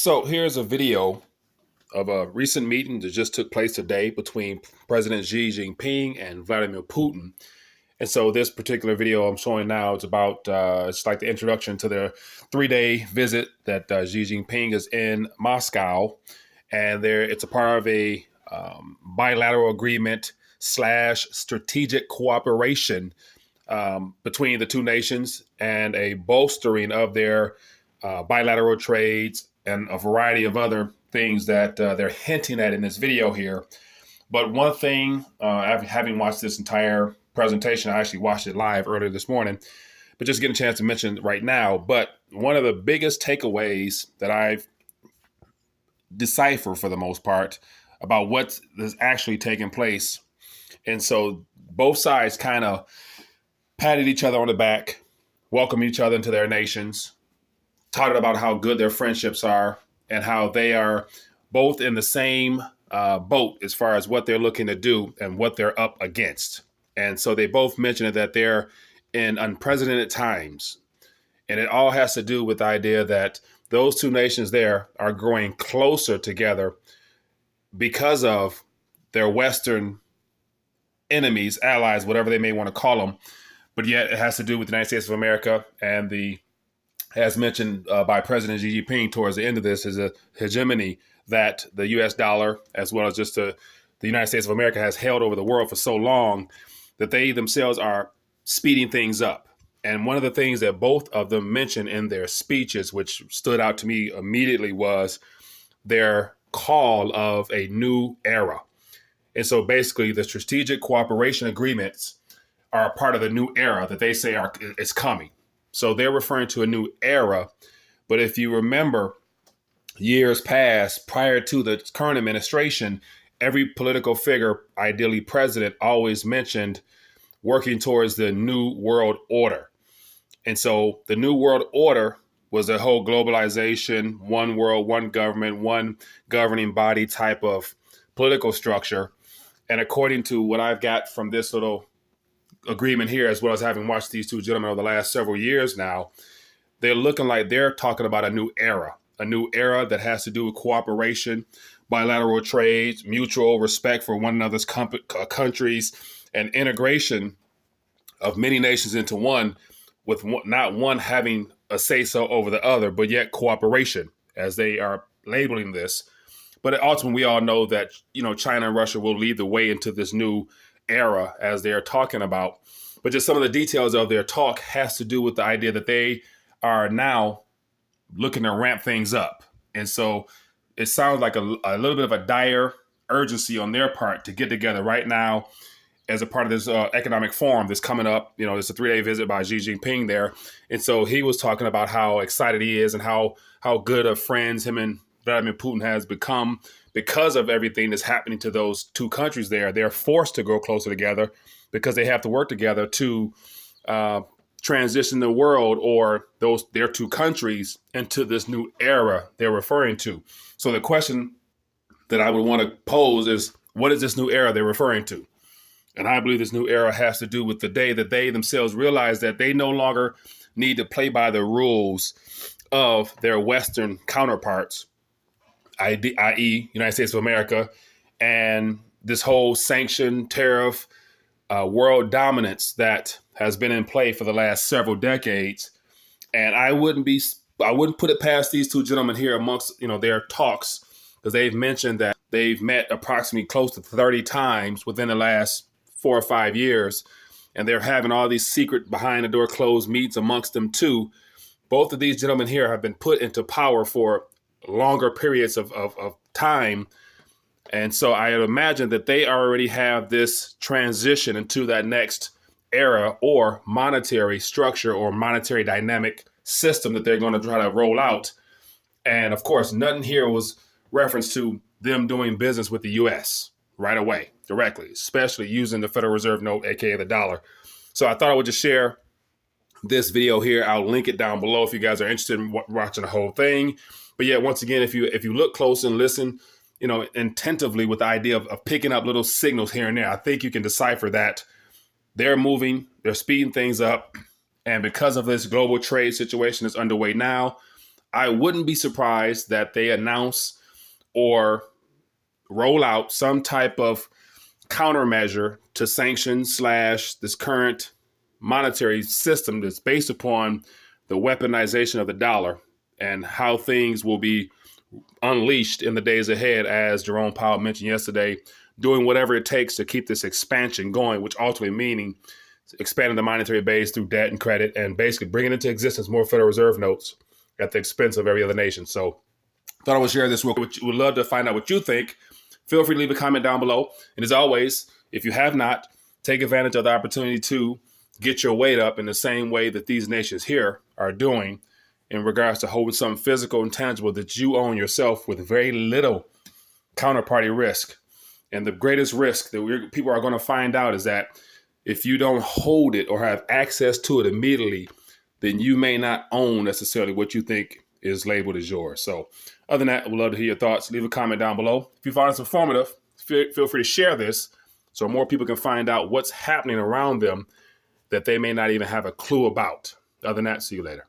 So here's a video of a recent meeting that just took place today between President Xi Jinping and Vladimir Putin. And so this particular video I'm showing now is about, it's like the introduction to their 3-day visit that Xi Jinping is in Moscow. And it's a part of a bilateral agreement slash strategic cooperation between the two nations and a bolstering of their bilateral trades and a variety of other things that they're hinting at in this video here. But one thing, having watched this entire presentation, I actually watched it live earlier this morning, but just getting a chance to mention it right now. But one of the biggest takeaways that I've deciphered for the most part about what is actually taking place. And so both sides kind of patted each other on the back, welcomed each other into their nations, talked about how good their friendships are and how they are both in the same boat as far as what they're looking to do and what they're up against. And so they both mentioned that they're in unprecedented times. And it all has to do with the idea that those two nations there are growing closer together because of their Western enemies, allies, whatever they may want to call them. But yet it has to do with the United States of America and as mentioned by President Xi Jinping towards the end of this, is a hegemony that the U.S. dollar, as well as just the United States of America, has held over the world for so long that they themselves are speeding things up. And one of the things that both of them mentioned in their speeches, which stood out to me immediately, was their call of a new era. And so basically the strategic cooperation agreements are a part of the new era that they say is coming. So they're referring to a new era. But if you remember years past, prior to the current administration, every political figure, ideally president, always mentioned working towards the new world order. And so the new world order was a whole globalization, one world, one government, one governing body type of political structure. And according to what I've got from this little agreement here, as well as having watched these two gentlemen over the last several years now, they're looking like they're talking about a new era that has to do with cooperation, bilateral trade, mutual respect for one another's countries, and integration of many nations into one, with not one having a say-so over the other, but yet cooperation, as they are labeling this. But ultimately, we all know that, China and Russia will lead the way into this new era, as they're talking about. But just some of the details of their talk has to do with the idea that they are now looking to ramp things up. And so it sounds like a little bit of a dire urgency on their part to get together right now as a part of this economic forum that's coming up. It's a 3-day visit by Xi Jinping there. And so he was talking about how excited he is and how good of friends him and Vladimir Putin has become because of everything that's happening to those two countries there. They're forced to grow closer together because they have to work together to transition the world or their two countries into this new era they're referring to. So the question that I would want to pose is, what is this new era they're referring to? And I believe this new era has to do with the day that they themselves realize that they no longer need to play by the rules of their Western counterparts, i.e. United States of America, and this whole sanction, tariff, world dominance that has been in play for the last several decades. And I wouldn't put it past these two gentlemen here amongst, their talks, because they've mentioned that they've met approximately close to 30 times within the last 4 or 5 years. And they're having all these secret behind the door closed meets amongst them too. Both of these gentlemen here have been put into power for longer periods of time. And so I imagine that they already have this transition into that next era or monetary structure or monetary dynamic system that they're going to try to roll out. And of course, nothing here was reference to them doing business with the U.S. right away, directly, especially using the Federal Reserve note, aka the dollar. So I thought I would just share this video here. I'll link it down below if you guys are interested in watching the whole thing. But yeah, once again, if you look close and listen, attentively with the idea of picking up little signals here and there, I think you can decipher that they're moving, they're speeding things up. And because of this global trade situation that's underway now, I wouldn't be surprised that they announce or roll out some type of countermeasure to sanctions / this current monetary system that's based upon the weaponization of the dollar and how things will be unleashed in the days ahead, as Jerome Powell mentioned yesterday, doing whatever it takes to keep this expansion going, which ultimately meaning expanding the monetary base through debt and credit and basically bringing into existence more Federal Reserve notes at the expense of every other nation. So thought I would share this with you. Would love to find out what you think. Feel free to leave a comment down below. And as always, if you have not, take advantage of the opportunity to get your weight up in the same way that these nations here are doing in regards to holding something physical and tangible that you own yourself with very little counterparty risk. And the greatest risk that people are going to find out is that if you don't hold it or have access to it immediately, then you may not own necessarily what you think is labeled as yours. So other than that, we'd love to hear your thoughts. Leave a comment down below. If you found this informative, feel free to share this so more people can find out what's happening around them that they may not even have a clue about. Other than that, see you later.